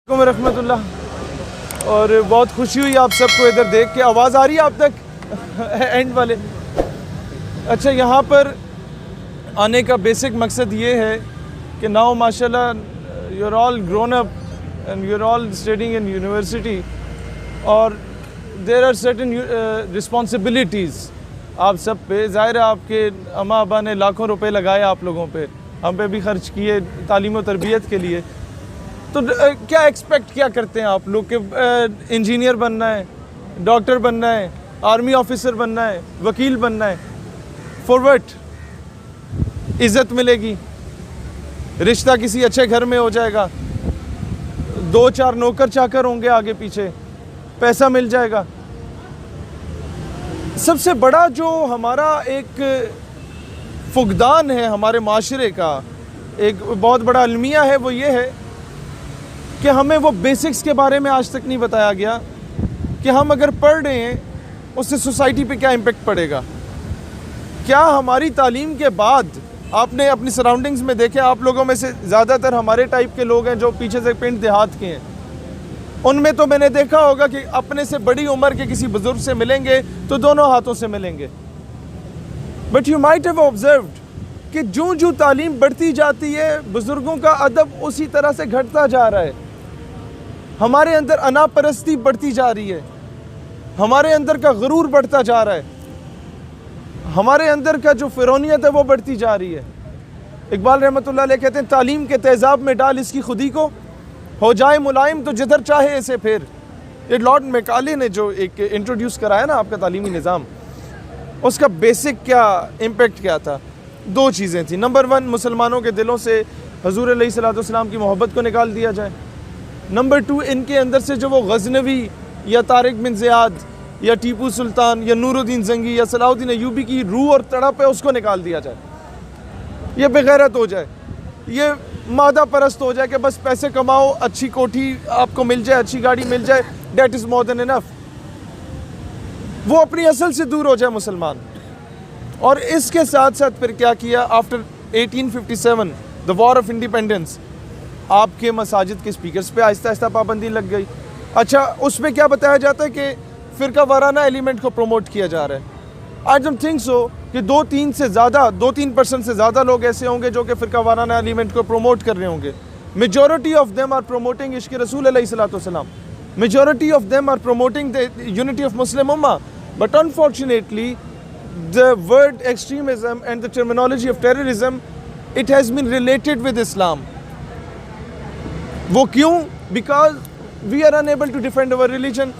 ورحمۃ اللہ، اور بہت خوشی ہوئی آپ سب کو ادھر دیکھ کے. آواز آ رہی ہے آپ تک اینڈ والے؟ اچھا، یہاں پر آنے کا بیسک مقصد یہ ہے کہ ناؤ ماشاء اللہ you are all grown up and you are all studying in university, اور دیر آر سرٹن رسپانسبلٹیز آپ سب پہ. ظاہر ہے آپ کے اماں ابا نے لاکھوں روپے لگائے آپ لوگوں پہ، ہم پہ بھی خرچ کیے تعلیم و تربیت کے لیے. تو کیا ایکسپیکٹ کیا کرتے ہیں آپ لوگ کہ انجینئر بننا ہے، ڈاکٹر بننا ہے، آرمی آفیسر بننا ہے، وکیل بننا ہے؟ For what? عزت ملے گی، رشتہ کسی اچھے گھر میں ہو جائے گا، 2-4 نوکر چاکر ہوں گے آگے پیچھے، پیسہ مل جائے گا. سب سے بڑا جو ہمارا ایک فقدان ہے ہمارے معاشرے کا، ایک بہت بڑا المیہ ہے، وہ یہ ہے کہ ہمیں وہ بیسکس کے بارے میں آج تک نہیں بتایا گیا کہ ہم اگر پڑھ رہے ہیں اس سے سوسائٹی پہ کیا امپیکٹ پڑے گا. کیا ہماری تعلیم کے بعد آپ نے اپنی سراؤنڈنگز میں دیکھیں، آپ لوگوں میں سے زیادہ تر ہمارے ٹائپ کے لوگ ہیں جو پیچھے سے پنڈ دیہات کے ہیں، ان میں تو میں نے دیکھا ہوگا کہ اپنے سے بڑی عمر کے کسی بزرگ سے ملیں گے تو دونوں ہاتھوں سے ملیں گے. But you might have observed کہ جو تعلیم بڑھتی جاتی ہے بزرگوں کا ادب اسی طرح سے گھٹتا جا رہا ہے. ہمارے اندر انا پرستی بڑھتی جا رہی ہے، ہمارے اندر کا غرور بڑھتا جا رہا ہے، ہمارے اندر کا جو فرعونیت ہے وہ بڑھتی جا رہی ہے. اقبال رحمۃ اللہ علیہ کہتے ہیں تعلیم کے تیزاب میں ڈال اس کی خودی کو، ہو جائے ملائم تو جدھر چاہے اسے پھر. یہ لارڈ میکالے نے جو ایک انٹروڈیوس کرایا نا آپ کا تعلیمی نظام، اس کا بیسک کیا امپیکٹ کیا تھا؟ 2 چیزیں تھیں. نمبر 1، مسلمانوں کے دلوں سے حضور علیہ الصلوۃ والسلام کی محبت کو نکال دیا جائے. نمبر 2، ان کے اندر سے جو وہ غزنوی یا طارق بن زیاد یا ٹیپو سلطان یا نور الدین زنگی یا صلاح الدین ایوبی کی روح اور تڑپ ہے اس کو نکال دیا جائے. یہ بغیرت ہو جائے، یہ مادہ پرست ہو جائے کہ بس پیسے کماؤ، اچھی کوٹھی آپ کو مل جائے، اچھی گاڑی مل جائے، دیٹ از مور دین انف. وہ اپنی اصل سے دور ہو جائے مسلمان. اور اس کے ساتھ ساتھ پھر کیا کیا؟ After 1857 the war of independence, آپ کے مساجد کے سپیکرز پہ آہستہ آہستہ پابندی لگ گئی. اچھا، اس میں کیا بتایا جاتا ہے کہ فرقہ وارانہ ایلیمنٹ کو پروموٹ کیا جا رہا ہے. آئی ڈونٹ تھنک سو کہ 2-3% سے زیادہ لوگ ایسے ہوں گے جو کہ فرقہ وارانہ ایلیمنٹ کو پروموٹ کر رہے ہوں گے. Majority of them are promoting عشق رسول علیہ الصلوۃ والسلام. Majority of them are promoting the unity of Muslim Ummah. But unfortunately, the word extremism and the terminology of terrorism, it has been related with Islam. وہ کیوں؟ Because we are unable to defend our religion.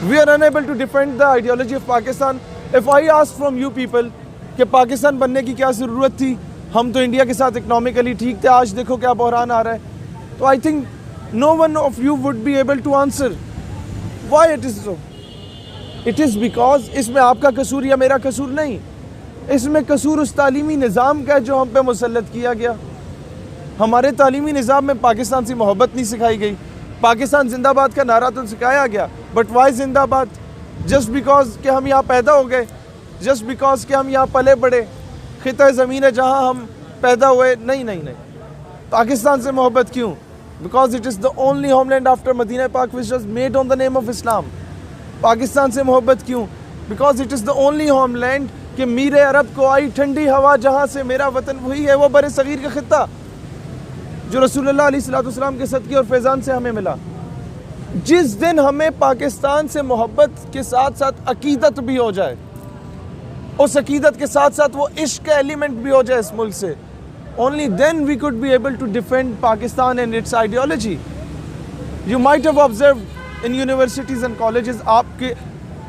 We are unable to defend the ideology of Pakistan. If I ask from you people کہ پاکستان بننے کی کیا ضرورت تھی، ہم تو انڈیا کے ساتھ اکنامکلی ٹھیک تھے، آج دیکھو کیا بحران آ رہا ہے، تو I think no one of you would be able to answer why it is so. It is because اس میں آپ کا قصور یا میرا قصور نہیں، اس میں قصور اس تعلیمی نظام کا ہے جو ہم پہ مسلط کیا گیا. ہمارے تعلیمی نظام میں پاکستان سے محبت نہیں سکھائی گئی. پاکستان زندہ باد کا نعرہ تو سکھایا گیا، بٹ وائی زندہ باد؟ جسٹ بیکاز کہ ہم یہاں پیدا ہو گئے، جسٹ بیکاز کہ ہم یہاں پلے بڑھے، خطہ زمین ہے جہاں ہم پیدا ہوئے؟ نہیں. پاکستان سے محبت کیوں؟ Because it is the only homeland after Medina پاک which was made on the name of Islam. Pakistan سے محبت کیوں؟ Because it is the only homeland کہ میر عرب کو آئی ٹھنڈی ہوا جہاں سے میرا وطن وہی ہے وہ بر صغیر کا خطہ جو رسول اللہ علیہ الصلوۃ والسلام کے صدقے اور فیضان سے ہمیں ملا. جس دن ہمیں پاکستان سے محبت کے ساتھ ساتھ عقیدت بھی ہو جائے، اس عقیدت کے ساتھ ساتھ وہ عشق کا ایلیمنٹ بھی ہو جائے اس ملک سے، only then we could be able to defend Pakistan and its ideology. You might have observed in universities and colleges، آپ کے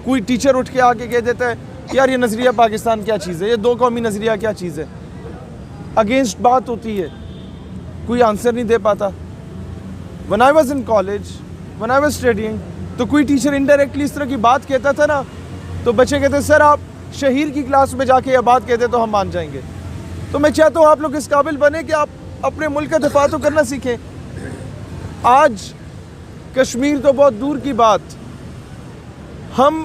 کوئی ٹیچر اٹھ کے آ کے کہہ دیتا ہے یار یہ نظریہ پاکستان کیا چیز ہے، یہ 2 قومی نظریہ کیا چیز ہے، اگینسٹ بات ہوتی ہے، کوئی آنسر نہیں دے پاتا. when I was in college, when I was studying، تو کوئی ٹیچر انڈائریکٹلی اس طرح کی بات کہتا تھا نا تو بچے کہتے سر آپ شہیر کی کلاس میں جا کے یہ بات کہتے تو ہم مان جائیں گے. تو میں چاہتا ہوں آپ لوگ اس قابل بنے کہ آپ اپنے ملک کا دفاع تو کرنا سیکھیں. آج کشمیر تو بہت دور کی بات، ہم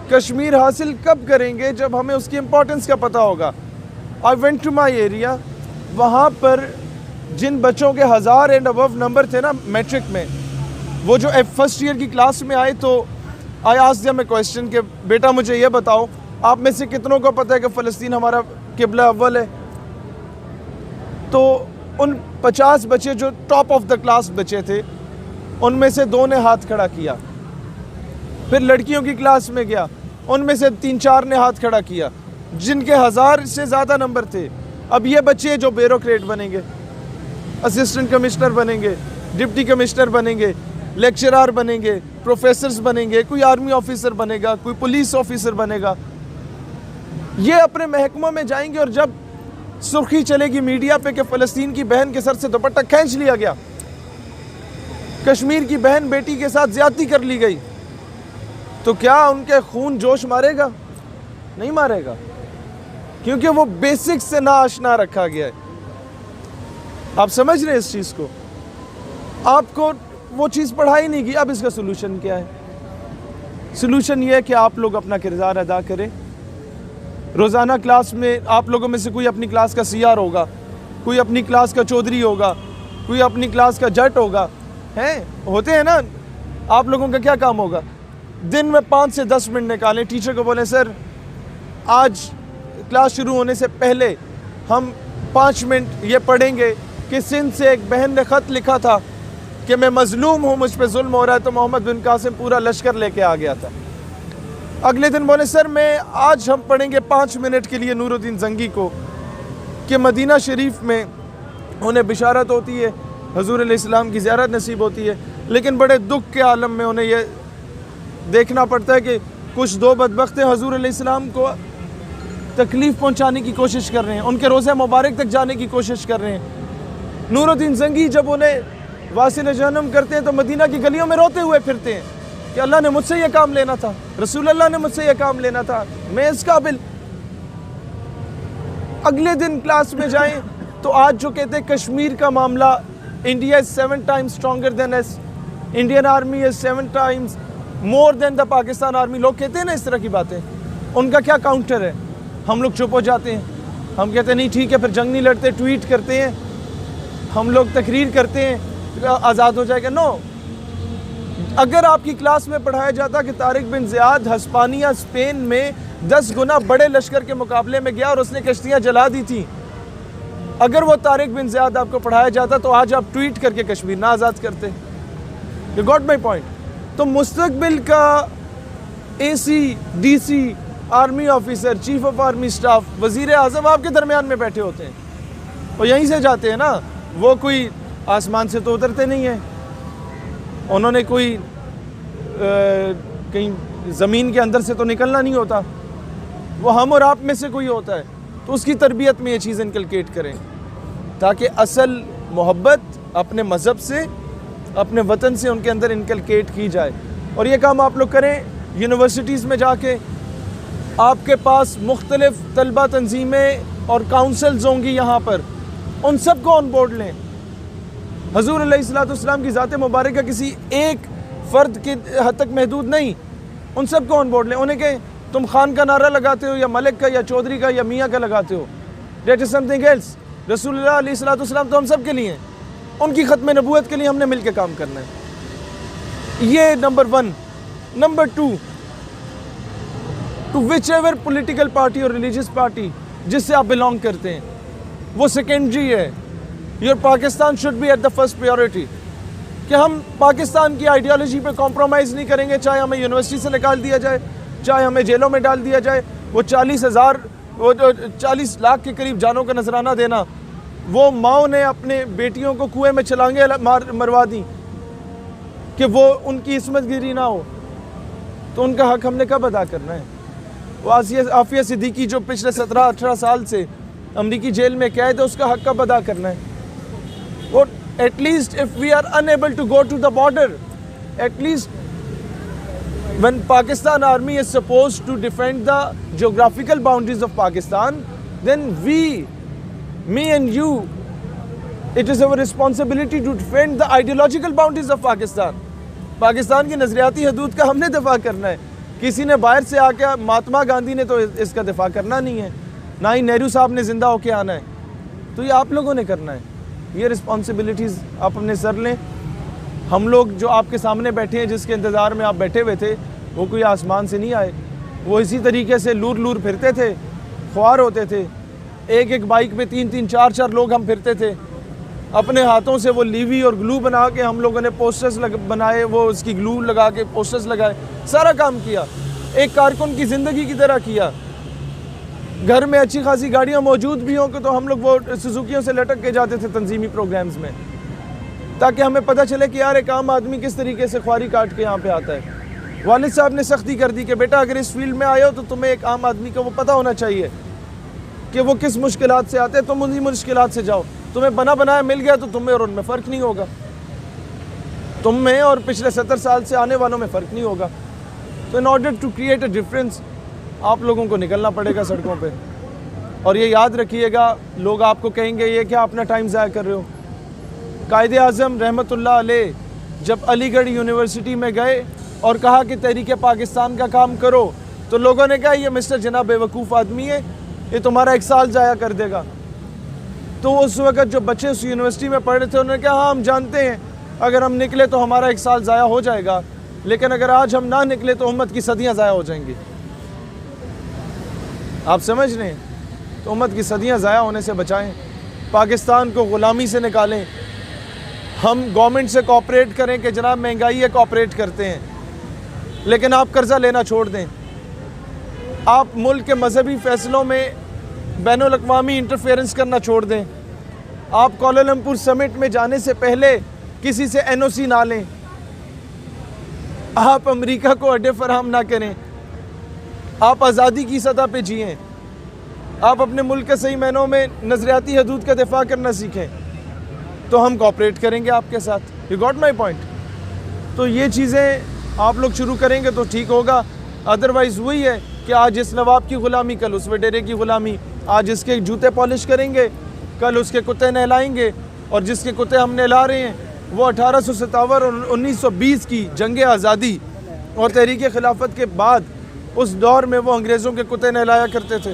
کشمیر حاصل کب کریں گے جب ہمیں اس کی امپورٹنس کا پتہ ہوگا. I went to my area، وہاں پر جن بچوں کے 1000 اینڈ ابو نمبر تھے نا میٹرک میں، وہ جو فرسٹ ایئر کی کلاس میں آئے، تو آئی آسکڈ دیم اے کویسچن کہ بیٹا مجھے یہ بتاؤ، آپ میں سے کتنوں کو پتہ ہے کہ فلسطین ہمارا قبلہ اول ہے؟ تو ان 50 بچے جو ٹاپ آف دا کلاس بچے تھے، ان میں سے 2 نے ہاتھ کھڑا کیا۔ پھر لڑکیوں کی کلاس میں گیا، ان میں سے 3-4 نے ہاتھ کھڑا کیا، جن کے 1000 سے زیادہ نمبر تھے۔ اب یہ بچے جو بیوروکریٹ بنیں گے، اسسٹنٹ کمشنر بنیں گے، ڈپٹی کمشنر بنیں گے، لیکچرار بنیں گے، پروفیسرز بنیں گے، کوئی آرمی آفیسر بنے گا، کوئی پولیس آفیسر بنے گا، یہ اپنے محکموں میں جائیں گے، اور جب سرخی چلے گی میڈیا پہ کہ فلسطین کی بہن کے سر سے دوپٹہ کھینچ لیا گیا، کشمیر کی بہن بیٹی کے ساتھ زیادتی کر لی گئی، تو کیا ان کے خون جوش مارے گا؟ نہیں مارے گا، کیونکہ وہ بیسکس سے ناآشنا رکھا گیا ہے۔ آپ سمجھ رہے ہیں اس چیز کو؟ آپ کو وہ چیز پڑھائی نہیں گئی۔ اب اس کا سلوشن کیا ہے؟ سلوشن یہ ہے کہ آپ لوگ اپنا کردار ادا کریں۔ روزانہ کلاس میں آپ لوگوں میں سے کوئی اپنی کلاس کا سیار ہوگا، کوئی اپنی کلاس کا چودھری ہوگا، کوئی اپنی کلاس کا جٹ ہوگا، ہوتے ہیں نا۔ آپ لوگوں کا کیا کام ہوگا؟ دن میں 5 سے 10 منٹ نکالیں، ٹیچر کو بولیں سر آج کلاس شروع ہونے سے پہلے ہم 5 منٹ یہ پڑھیں گے کہ سندھ سے ایک بہن نے خط لکھا تھا کہ میں مظلوم ہوں، مجھ پہ ظلم ہو رہا ہے، تو محمد بن قاسم پورا لشکر لے کے آ گیا تھا۔ اگلے دن بولے سر آج ہم پڑھیں گے 5 منٹ کے لیے نور الدین زنگی کو کہ مدینہ شریف میں انہیں بشارت ہوتی ہے، حضور علیہ السلام کی زیارت نصیب ہوتی ہے، لیکن بڑے دکھ کے عالم میں انہیں یہ دیکھنا پڑتا ہے کہ کچھ 2 بدبخت حضور علیہ السلام کو تکلیف پہنچانے کی کوشش کر رہے ہیں، ان کے روضہ مبارک تک جانے کی کوشش کر رہے ہیں۔ نور الدین زنگی جب انہیں واصل جہنم کرتے ہیں تو مدینہ کی گلیوں میں روتے ہوئے پھرتے ہیں کہ اللہ نے مجھ سے یہ کام لینا تھا، رسول اللہ نے مجھ سے یہ کام لینا تھا، میں اس قابل۔ اگلے دن کلاس میں جائیں تو آج جو کہتے ہیں کشمیر کا معاملہ، India is 7 times stronger than us, Indian army is 7 times more than the Pakistan army, لوگ کہتے ہیں نا اس طرح کی باتیں، ان کا کیا کاؤنٹر ہے؟ ہم لوگ چپ ہو جاتے ہیں، ہم کہتے ہیں نہیں ٹھیک ہے، پھر جنگ نہیں لڑتے، ٹویٹ کرتے ہیں، ہم لوگ تقریر کرتے ہیں آزاد ہو جائے گا۔ نو، اگر آپ کی کلاس میں پڑھایا جاتا کہ طارق بن زیاد ہسپانیہ اسپین میں 10 گنا بڑے لشکر کے مقابلے میں گیا اور اس نے کشتیاں جلا دی تھیں، اگر وہ طارق بن زیاد آپ کو پڑھایا جاتا تو آج آپ ٹویٹ کر کے کشمیر نہ آزاد کرتے۔ You got my point? تو مستقبل کا A C, D C, army officer, chief of army staff, وزیر اعظم آپ کے درمیان میں بیٹھے ہوتے ہیں، اور یہیں سے جاتے ہیں نا، وہ کوئی آسمان سے تو اترتے نہیں ہیں، انہوں نے کوئی کہیں زمین کے اندر سے تو نکلنا نہیں ہوتا، وہ ہم اور آپ میں سے کوئی ہوتا ہے۔ تو اس کی تربیت میں یہ چیز انکلکیٹ کریں تاکہ اصل محبت اپنے مذہب سے، اپنے وطن سے ان کے اندر انکلکیٹ کی جائے۔ اور یہ کام آپ لوگ کریں یونیورسٹیز میں جا کے، آپ کے پاس مختلف طلبہ تنظیمیں اور کاؤنسلز ہوں گی یہاں پر، ان سب کو آن بورڈ لیں۔ حضور علیہ السلام کی ذات مبارکہ کسی ایک فرد کے حد تک محدود نہیں، ان سب کو آن بورڈ لیں۔ انہیں کہیں تم خان کا نعرہ لگاتے ہو یا ملک کا یا چودھری کا یا میاں کا لگاتے ہو، that is something else. رسول اللہ علیہ السلام تو ہم سب کے لیے ہیں، ان کی ختم نبوت کے لیے ہم نے مل کے کام کرنا ہے۔ یہ number 1۔ Number 2، to whichever political party اور ریلیجیس پارٹی جس سے آپ بلانگ کرتے ہیں، وہ سیکنڈری ہے۔ Your Pakistan should be at the first priority, کہ ہم پاکستان کی آئیڈیالوجی پہ کمپرومائز نہیں کریں گے، چاہے ہمیں یونیورسٹی سے نکال دیا جائے، چاہے ہمیں جیلوں میں ڈال دیا جائے۔ وہ 40 لاکھ کے قریب جانوں کا نذرانہ دینا، وہ ماؤں نے اپنے بیٹیوں کو کنویں میں چھلانگیں مروا دیں کہ وہ ان کی عصمت گیری نہ ہو، تو ان کا حق ہم نے کب ادا کرنا ہے؟ وہ عافیہ صدیقی جو پچھلے 17-18 سال سے امریکی جیل میں قید ہے، اس کا حق کب ادا کرنا ہے؟ وہ at least if we are unable to go to the border, at least when Pakistan army is supposed to defend the geographical boundaries of Pakistan, then me and you, it is our responsibility to defend the ideological boundaries of Pakistan. Pakistan کی نظریاتی حدود کا ہم نے دفاع کرنا ہے، کسی نے باہر سے آ کے، مہاتما گاندھی نے تو اس کا دفاع کرنا نہیں ہے، نہ ہی نہرو صاحب نے زندہ ہو کے آنا ہے، تو یہ آپ لوگوں نے کرنا ہے۔ یہ رسپانسبلٹیز آپ اپنے سر لیں. ہم لوگ جو آپ کے سامنے بیٹھے ہیں، جس کے انتظار میں آپ بیٹھے ہوئے تھے، وہ کوئی آسمان سے نہیں آئے. وہ اسی طریقے سے لور پھرتے تھے، خوار ہوتے تھے. ایک بائک پہ 3 4 لوگ ہم پھرتے تھے. اپنے ہاتھوں سے وہ لیوی اور گلو بنا کے ہم لوگوں نے پوسٹرز بنائے، وہ اس کی گلو لگا کے پوسٹرز لگائے، سارا کام کیا. ایک کارکن کی زندگی کی طرح کیا. گھر میں اچھی خاصی گاڑیاں موجود بھی ہوں تو ہم لوگ وہ سزوکیوں سے لٹک کے جاتے تھے تنظیمی پروگرامز میں، تاکہ ہمیں پتہ چلے کہ یار ایک عام آدمی کس طریقے سے خواری کاٹ کے یہاں پہ آتا ہے. والد صاحب نے سختی کر دی کہ بیٹا اگر اس فیلڈ میں آئے ہو تو تمہیں ایک عام آدمی کا وہ پتہ ہونا چاہیے کہ وہ کس مشکلات سے آتے ہیں. تم انہی مشکلات سے جاؤ. تمہیں بنایا مل گیا تو تمہیں اور ان میں فرق نہیں ہوگا. تم میں اور پچھلے 70 سال سے آنے والوں میں فرق نہیں ہوگا. تو in order to create a difference آپ لوگوں کو نکلنا پڑے گا سڑکوں پہ. اور یہ یاد رکھیے گا، لوگ آپ کو کہیں گے یہ کیا اپنا ٹائم ضائع کر رہے ہو. قائد اعظم رحمۃ اللہ علیہ جب علی گڑھ یونیورسٹی میں گئے اور کہا کہ تحریک پاکستان کا کام کرو، تو لوگوں نے کہا یہ مسٹر جناب بے وقوف آدمی ہے، یہ تمہارا 1 سال ضائع کر دے گا. تو اس وقت جو بچے اس یونیورسٹی میں پڑھ رہے تھے انہوں نے کہا ہاں ہم جانتے ہیں اگر ہم نکلے تو ہمارا 1 سال ضائع ہو جائے گا، لیکن اگر آج ہم نہ نکلے تو امت کی صدیاں ضائع ہو جائیں گی. آپ سمجھ رہے ہیں؟ تو امت کی صدیاں ضائع ہونے سے بچائیں، پاکستان کو غلامی سے نکالیں. ہم گورنمنٹ سے کوآپریٹ کریں کہ جناب مہنگائی ہے، کوآپریٹ کرتے ہیں، لیکن آپ قرضہ لینا چھوڑ دیں. آپ ملک کے مذہبی فیصلوں میں بین الاقوامی انٹرفیئرنس کرنا چھوڑ دیں. آپ کوالالمپور سمٹ میں جانے سے پہلے کسی سے NOC نہ لیں. آپ امریکہ کو اڈے فراہم نہ کریں. آپ آزادی کی سطح پہ جئیں. آپ اپنے ملک کے صحیح معنوں میں نظریاتی حدود کا دفاع کرنا سیکھیں، تو ہم کوآپریٹ کریں گے آپ کے ساتھ. You got my point? تو یہ چیزیں آپ لوگ شروع کریں گے تو ٹھیک ہوگا. ادروائز وہی ہے کہ آج اس نواب کی غلامی، کل اس وڈیرے کی غلامی. آج اس کے جوتے پالش کریں گے، کل اس کے کتے نہلائیں گے. اور جس کے کتے ہم نہلا رہے ہیں وہ 1857 اور 1920 کی جنگ آزادی اور تحریک خلافت کے بعد اس دور میں وہ انگریزوں کے کتے نہلایا کرتے تھے.